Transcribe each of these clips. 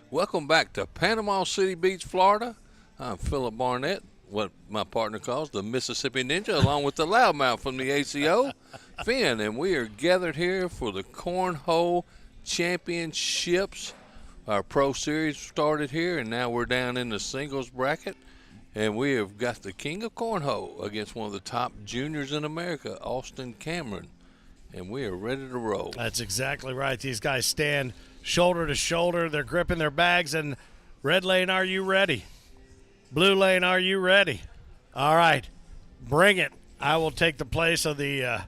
Welcome back to Panama City Beach, Florida. I'm Philip Barnett, what my partner calls the Mississippi Ninja, along with the loudmouth from the ACO, Finn, and we are gathered here for the Cornhole Championships. Our Pro Series started here, and now we're down in the singles bracket, and we have got the king of Cornhole against one of the top juniors in America, Austin Cameron, and we are ready to roll. That's exactly right. These guys stand shoulder to shoulder. They're gripping their bags. And red lane, are you ready? Blue lane, are you ready? All right, bring it. I will take the place of the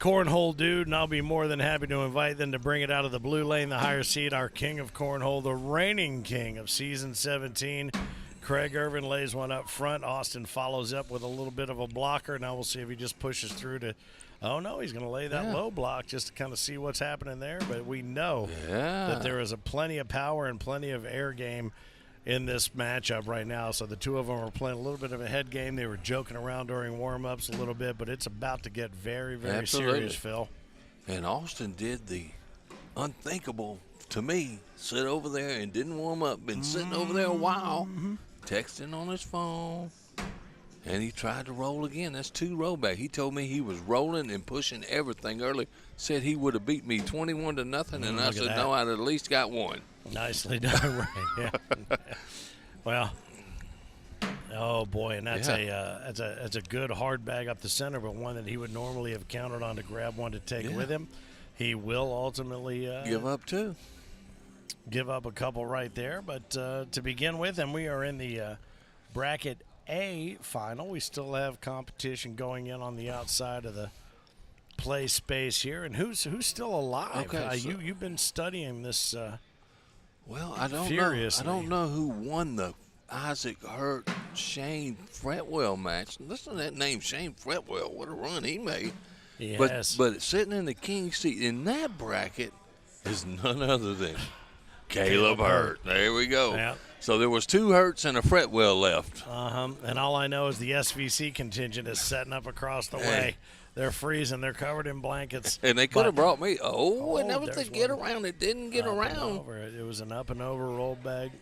cornhole dude, and I'll be more than happy to invite them to bring it out of the blue lane, the higher seed, our king of cornhole, the reigning king of season 17. Craig Ervin lays one up front. Austin follows up with a little bit of a blocker. Now we'll see if he just pushes through to – oh, no, he's going to lay that low block just to kind of see what's happening there. But we know that there is plenty of power and plenty of air game in this matchup right now. So the two of them are playing a little bit of a head game. They were joking around during warm-ups a little bit, but it's about to get very, very serious, Phil. And Austin did the unthinkable to me, sit over there and didn't warm up. Been sitting over there a while, texting on his phone. And he tried to roll again. That's 2 rollback. He told me he was rolling and pushing everything early. Said he would have beat me 21-0, and I said, no, I'd at least got one. Nicely done, right? Yeah. Well, oh boy, and that's a good hard bag up the center, but one that he would normally have counted on to grab one to take with him. He will ultimately give up too. Give up a couple right there, but to begin with, and we are in the bracket A final. We still have competition going in on the outside of the play space here, and who's still alive? Okay, you've been studying this. Well, I don't furiously. know. I don't know who won the Isaac Hurt Shane Fretwell match. Listen to that name, Shane Fretwell. What a run he made! Yes, but sitting in the king seat in that bracket is none other than Caleb Hurt. There we go. Yep. So there was 2 Hurts and a Fretwell left. And all I know is the SVC contingent is setting up across the way. They're freezing. They're covered in blankets. And they could have brought me. And that was the get around. It didn't get around. It was an up and over roll bag.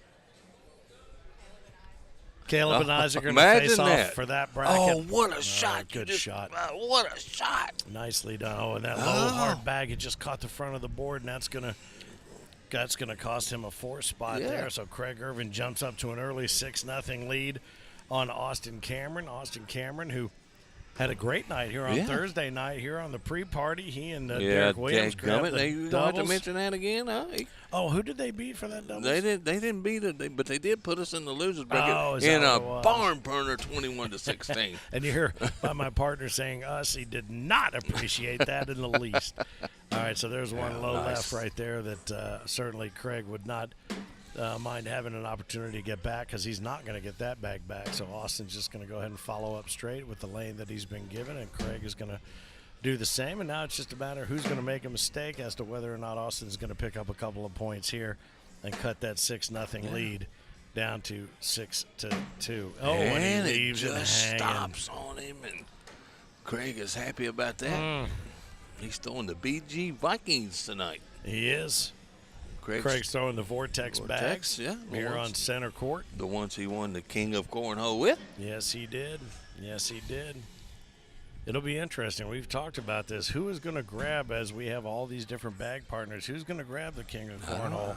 Caleb and Isaac are going to face off for that bracket. Oh, what a shot. Good shot. What a shot. Nicely done. Oh, and that low hard bag, it just caught the front of the board, and that's going to cost him a 4 spot there. So Craig Ervin jumps up to an early 6-0 lead on Austin Cameron. Austin Cameron, who had a great night here on Thursday night here on the pre-party. He and Derek Williams grabbed the You doubles. have to mention that again, huh? Oh, who did they beat for that doubles? They didn't beat it, but they did put us in the losers bracket in a barn burner, 21-16. And you hear by my partner saying us, he did not appreciate that in the least. All right, so there's one low left right there that certainly Craig would not mind having an opportunity to get back, because he's not going to get that bag back. So Austin's just going to go ahead and follow up straight with the lane that he's been given, and Craig is going to do the same. And now it's just a matter who's going to make a mistake as to whether or not Austin's going to pick up a couple of points here and cut that 6-0 lead down to 6-2. Oh, and he leaves it just stops on him, and Craig is happy about that. He's throwing the BG Vikings tonight. He is. Craig's throwing the Vortex bags here on center court. The ones he won the King of Cornhole with. Yes, he did. Yes, he did. It'll be interesting. We've talked about this. Who is going to grab, as we have all these different bag partners, who's going to grab the King of Cornhole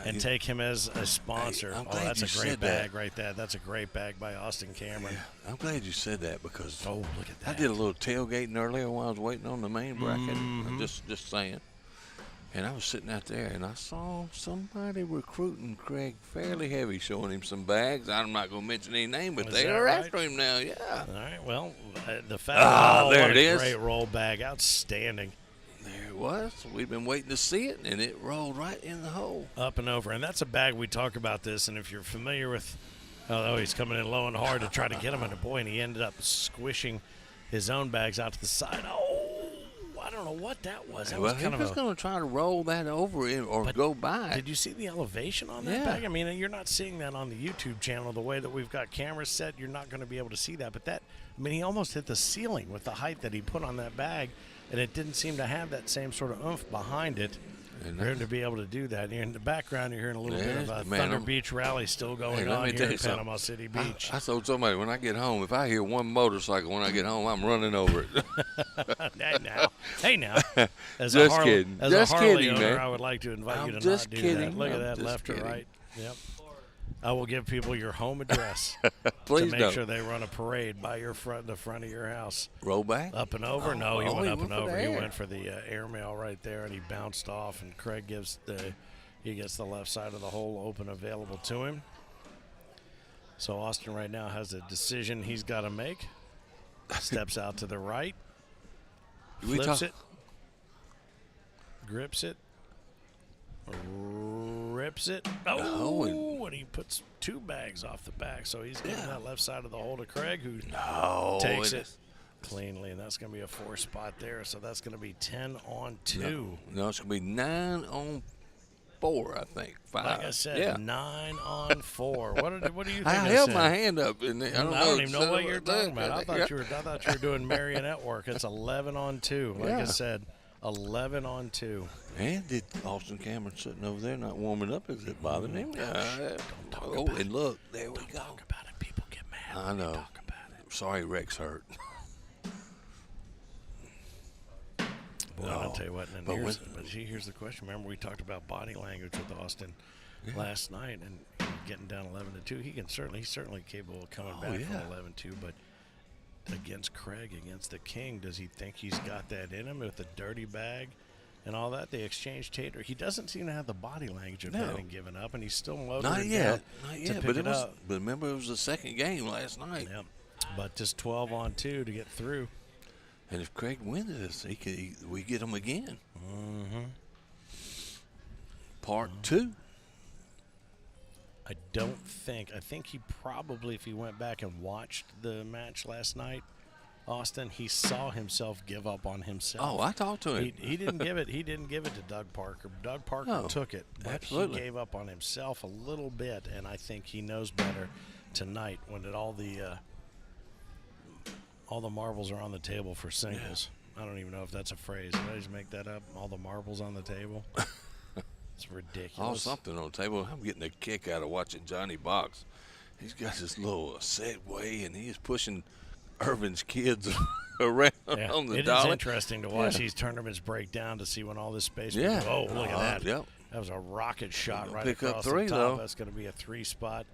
and take him as a sponsor? That's a great bag right there. That's a great bag by Austin Cameron. Yeah, I'm glad you said that, because look at that. I did a little tailgating earlier while I was waiting on the main bracket. I'm just saying. And I was sitting out there, and I saw somebody recruiting Craig fairly heavy, showing him some bags. I'm not going to mention any name, but they are after him now, All right, well, the fact there it is. Great roll bag. Outstanding. There it was. We've been waiting to see it, and it rolled right in the hole. Up and over. And that's a bag. We talk about this, and if you're familiar with he's coming in low and hard to try to get him, and he ended up squishing his own bags out to the side. I don't know what that was. That was kind he was going to try to roll that over or go by. Did you see the elevation on that bag? I mean, you're not seeing that on the YouTube channel the way that we've got cameras set. You're not going to be able to see that. But he almost hit the ceiling with the height that he put on that bag, and it didn't seem to have that same sort of oomph behind it. And For him to be able to do that. In the background, you're hearing a little bit of a man, Thunder Beach rally still going Hey, let on me here tell in you something. Panama City Beach. I told somebody when I get home, if I hear one motorcycle when I get home, I'm running over it. Hey now. As Just a kidding. As Just a Harley kidding, owner, man. I would like to invite I'm you to just not do kidding. that. Look at I'm that, just left kidding. or right. Yep. I will give people your home address Please to make don't. sure they run a parade by the front of your house. Roll back? Up and over? Oh, No, he oh, went he up went and for the over. He air. went for the airmail right there, and he bounced off. And Craig gets the left side of the hole open available to him. So Austin right now has a decision he's got to make. Steps out to the right, flips it, grips it, rips it. Oh, and he puts 2 bags off the back. So he's getting that left side of the hole to Craig, who takes it cleanly, and that's going to be a 4 spot there. So that's going to be 10 on 2. No, it's going to be 9 on 4, I think. 5. Like I said, 9 on 4. What do you think? I held my hand up, and I I don't even know what you're talking about. I thought you were doing marionette work. It's 11 on 2. Like I said, 11 on 2. And did Austin Cameron sitting over there not warming up? Is it bothering him? Don't talk Oh, about and look, there we Don't go. talk about it. People get mad. I when you know. talk about it. Sorry, Rex hurt. Boy, I'll tell you what. And But here's the question. Remember, we talked about body language with Austin last night, and getting down 11-2. He's certainly capable of coming back from 11-2. But against Craig, against the King, does he think he's got that in him with the dirty bag and all that? They exchange tater. He doesn't seem to have the body language of having given up, and he's still motoring Not yet. down Not to yet. pick But it up. But remember, it was the second game last night. Yep. But just 12 on 2 to get through. And if Craig wins this, we get him again. Mm-hmm. Part 2. I think he probably, if he went back and watched the match last night, Austin, he saw himself give up on himself. Oh, I talked to him. He didn't give it. He didn't give it to Doug Parker. Doug Parker took it, but absolutely. he gave up on himself a little bit, and I think he knows better tonight when all the marbles are on the table for singles. I don't even know if that's a phrase. Did I just make that up? All the marbles on the table. It's ridiculous. Oh, something on the table. I'm getting a kick out of watching Johnny box. He's got this little set way, and he is pushing Ervin's kids around on the dolly. It is interesting to watch these tournaments break down to see when all this space. Yeah. Oh, look at that. Yep. That was a rocket shot right pick up across 3, the top. though. That's going to be a 3 spot.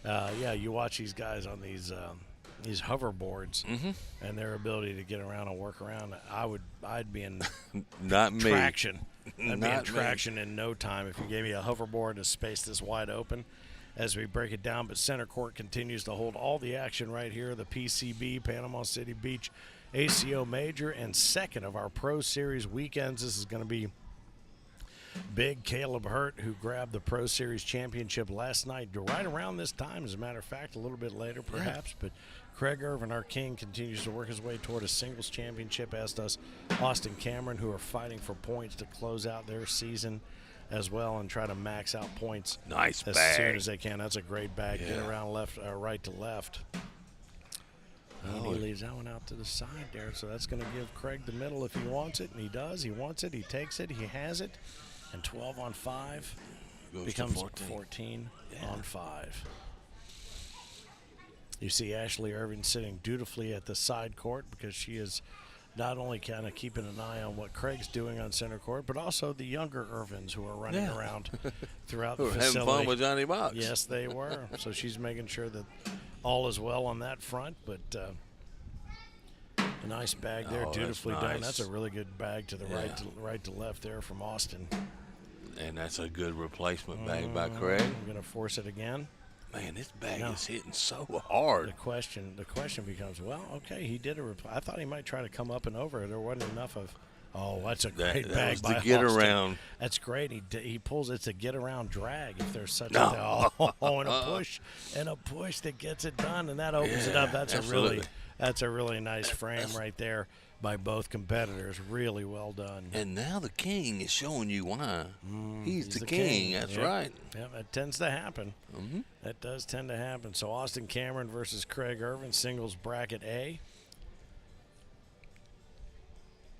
You watch these guys on these hoverboards and their ability to get around and work around. I'd be in Not me. traction. I'd be in Not traction in no time if you gave me a hoverboard and a space this wide open as we break it down. But center court continues to hold all the action right here. The PCB, Panama City Beach ACO Major, and second of our Pro Series weekends. This is going to be big Caleb Hurt, who grabbed the Pro Series championship last night, right around this time, as a matter of fact, a little bit later perhaps. But Craig Ervin, our king, continues to work his way toward a singles championship, as does Austin Cameron, who are fighting for points to close out their season as well and try to max out points Nice as bag. soon as they can. That's a great bag. Get Yeah. around right to left. And he leaves that one out to the side there, so that's going to give Craig the middle if he wants it, and he does. He wants it. He takes it. He has it. And 12 on 5 Goes becomes to 14 on 5. You see Ashley Ervin sitting dutifully at the side court because she is not only kind of keeping an eye on what Craig's doing on center court, but also the younger Irvins who are running around throughout the We're facility. having fun with Johnny Box. Yes, they were. So she's making sure that all is well on that front. But a nice bag there, Oh, dutifully that's done. nice. That's a really good bag to the right to left there from Austin. And that's a good replacement bag by Craig. I'm going to force it again. Man, this bag No. is hitting so hard. The question becomes, well, okay, he did I thought he might try to come up and over. There wasn't enough of. Oh, that's a great That bag was by the get Austin. around. That's great. He pulls. It's a get around drag if there's such No. a and a push that gets it done, and that opens it up. That's absolutely. a really nice frame right there by both competitors. Really well done. And now the king is showing you why. He's the the king. That's Yep. right. Yeah, that tends to happen. Mm-hmm. That does tend to happen. So Austin Cameron versus Craig Ervin, singles bracket A.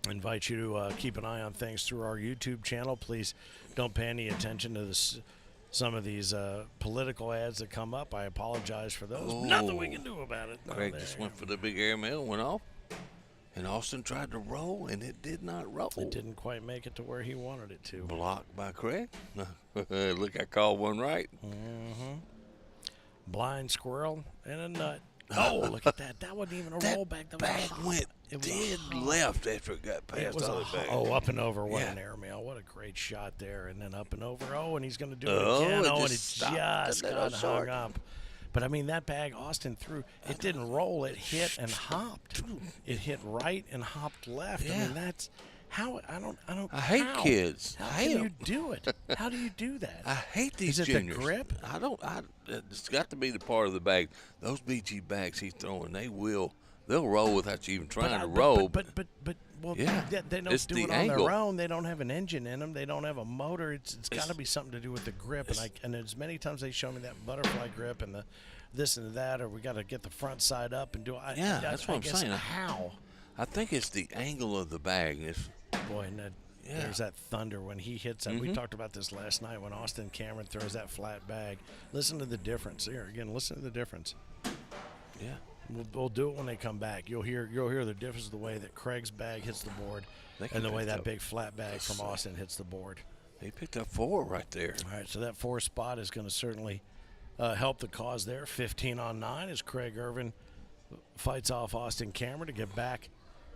I invite you to keep an eye on things through our YouTube channel. Please don't pay any attention to some of these political ads that come up. I apologize for those. Oh. Nothing we can do about it. Craig just went for the big airmail, went off. And Austin tried to roll, and it did not roll. It didn't quite make it to where he wanted it to. Blocked by Craig. Look, I called one right. Mm-hmm. Blind squirrel and a nut. Oh, look at that. That wasn't even a rollback. That bag went dead left after it got past the other bag. Oh, up and over. What an airmail. What a great shot there. And then up and over. Oh, and he's going to do it again. And it just got hung up. But, I mean, that bag Austin threw, it didn't roll. It hit and hopped. It hit right and hopped left. Yeah. I mean, that's how I hate kids. How can you do it? How do you do that? I hate these Is it juniors. the grip? It's got to be the part of the bag. Those BG bags he's throwing, they'll roll without you even trying to roll. Well, yeah, they don't it's do the it on angle. their own. They don't have an engine in them. They don't have a motor. It's got to be something to do with the grip. And as many times they show me that butterfly grip and the this and that, or we got to get the front side up and do it. That's what I'm saying. How? I think it's the angle of the bag. Boy, and there's that thunder when he hits that. We talked about this last night when Austin Cameron throws that flat bag. Listen to the difference. Here again, listen to the difference. Yeah. We'll do it when they come back. You'll hear the difference of the way that Craig's bag hits the board and the way that big flat bag from Austin hits the board. He picked up 4 right there. All right, so that 4 spot is going to certainly help the cause there. 15 on 9 as Craig Ervin fights off Austin Cameron to get back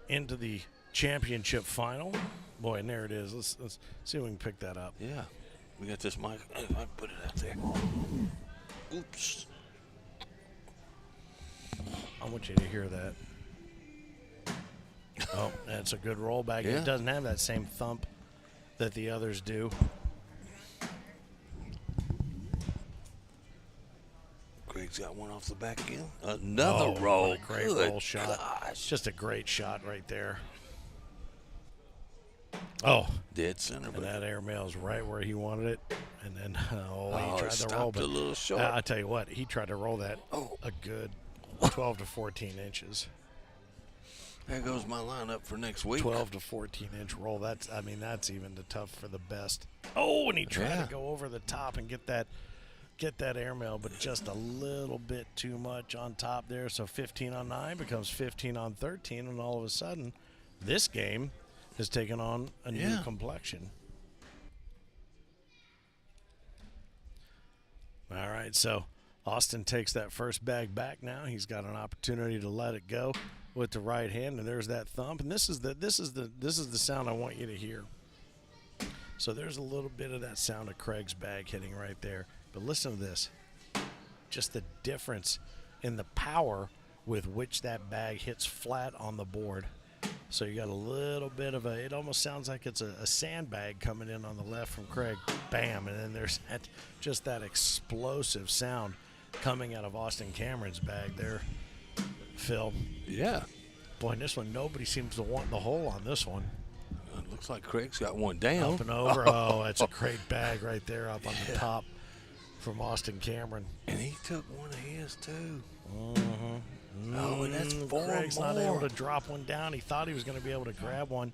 into the championship final. Boy, and there it is. Let's see if we can pick that up. Yeah. We got this mic. If I put it out there. Oops. I want you to hear that. Oh, that's a good rollback. Yeah. It doesn't have that same thump that the others do. Craig's got one off the back again. Another roll. What a great roll shot. It's just a great shot right there. Oh. Dead center. And that airmail is right where he wanted it. And then, he tried to roll. Stopped a little short. I tell you what, he tried to roll that a good 12 to 14 inches. There goes my lineup for next week. 12 to 14 inch roll. That's even the tough for the best. Oh, and he tried to go over the top and get that airmail, but just a little bit too much on top there. So 15 on 9 becomes 15 on 13, and all of a sudden, this game has taken on a new complexion. All right, so Austin takes that first bag back now. He's got an opportunity to let it go with the right hand, and there's that thump. And this is the sound I want you to hear. So there's a little bit of that sound of Craig's bag hitting right there. But listen to this. Just the difference in the power with which that bag hits flat on the board. So you got a little bit of it almost sounds like it's a sandbag coming in on the left from Craig. Bam. And then there's that explosive sound coming out of Austin Cameron's bag there, Phil. Yeah. Boy, in this one, nobody seems to want the hole on this one. It looks like Craig's got one down. Up and over. Oh, that's a great bag right there up on the top from Austin Cameron. And he took one of his, too. Mm-hmm. Oh, and that's 4 Craig's more. not able to drop one down. He thought he was going to be able to grab one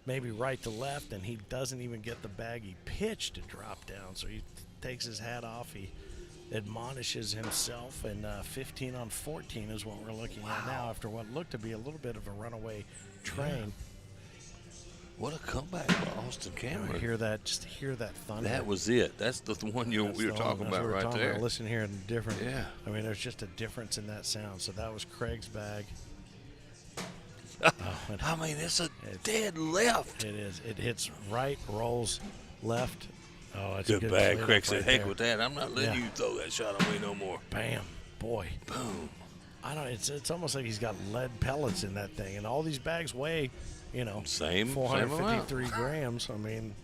maybe right to left, and he doesn't even get the bag he pitched to drop down. So he takes his hat off. He admonishes himself, and 15 on 14 is what we're looking at now after what looked to be a little bit of a runaway train. What a comeback by Austin Cameron. Hear that thunder. That was it. That's the one we were talking about right there. Listen here, and different. Yeah. I mean, there's just a difference in that sound. So that was Craig's bag. I mean, it's dead left. It is. It hits right, rolls left. Oh, it's good a good bag. cleanup Craig said, right heck there. with that. I'm not letting you throw that shot on me no more. Bam. Boy. Boom. It's almost like he's got lead pellets in that thing. And all these bags weigh, same 453 grams. I mean,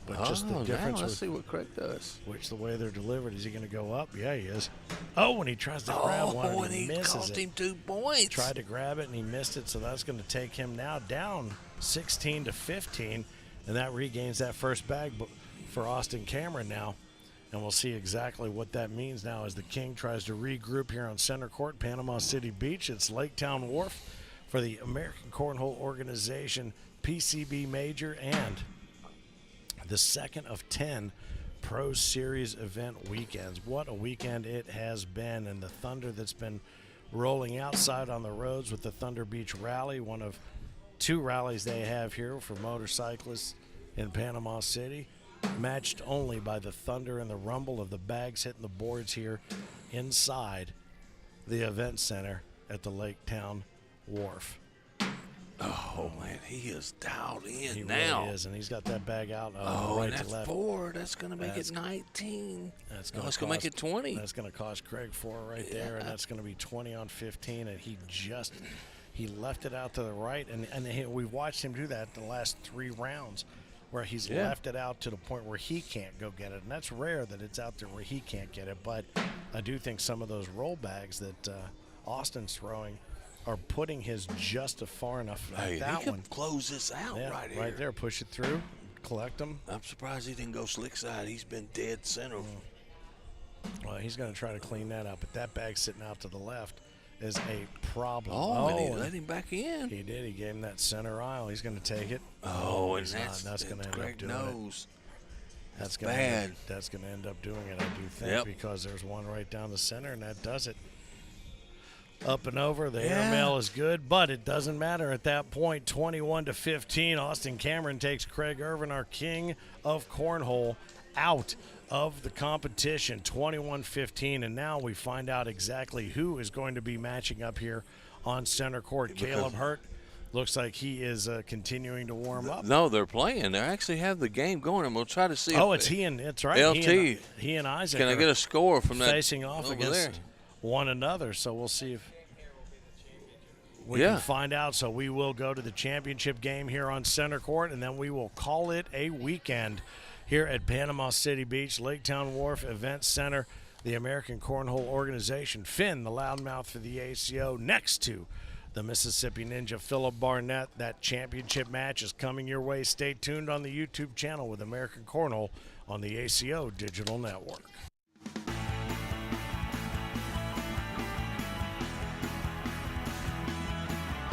but just the difference. Let's see what Craig does. Which the way they're delivered, is he going to go up? Yeah, he is. Oh, when he tries to grab one, and he misses cost it. him 2 points. Tried to grab it and he missed it, so that's going to take him now down 16 to 15, and that regains that first bag for Austin Cameron now. And we'll see exactly what that means now as the King tries to regroup here on center court, Panama City Beach. It's Lake Town Wharf. for the American Cornhole Organization PCB Major and the second of 10 Pro Series event weekends. What a weekend it has been, and the thunder that's been rolling outside on the roads with the Thunder Beach Rally, one of 2 rallies they have here for motorcyclists in Panama City, matched only by the thunder and the rumble of the bags hitting the boards here inside the event center at the Lake Town Wharf. Oh, man, he is dialed in He now. really is, and he's got that bag out Oh, right and to that's left. 4. That's going to make it 19. That's going going to make it 20. That's going to cost Craig 4 right there, and that's going to be 20 on 15, and he left it out to the right, and we've watched him do that the last 3 rounds where he's left it out to the point where he can't go get it, and that's rare that it's out there where he can't get it, but I do think some of those roll bags that Austin's throwing are putting his just far enough. Like Hey, that he one. could close this out right here. Right there, push it through, collect them. I'm surprised he didn't go slick side. He's been dead center. Well, he's going to try to clean that up, but that bag sitting out to the left is a problem. Oh, and he let him back in. He did. He gave him that center aisle. He's going to take it. Oh, and he's that's not. That's going to end up Greg doing knows. it. That's gonna bad. That's going to end up doing it, I do think, because there's one right down the center, and that does it. Up and over, the airmail is good, but it doesn't matter at that point. 21-15, Austin Cameron takes Craig Ervin, our king of cornhole, out of the competition. 21-15, and now we find out exactly who is going to be matching up here on center court. Caleb Hurt looks like he is continuing to warm up. No, they're playing. They actually have the game going. I'm going to try to see. It's right. LT. He and Isaac. Can I get a score from that? Facing off over against there? one another, so we'll see if we can find out. So we will go to the championship game here on center court, and then we will call it a weekend here at Panama City Beach, Lake Town Wharf Event Center. The American Cornhole Organization, Finn, the loudmouth for the ACO, next to the Mississippi Ninja, Philip Barnett. That championship match is coming your way. Stay tuned on the YouTube channel with American Cornhole on the ACO Digital Network.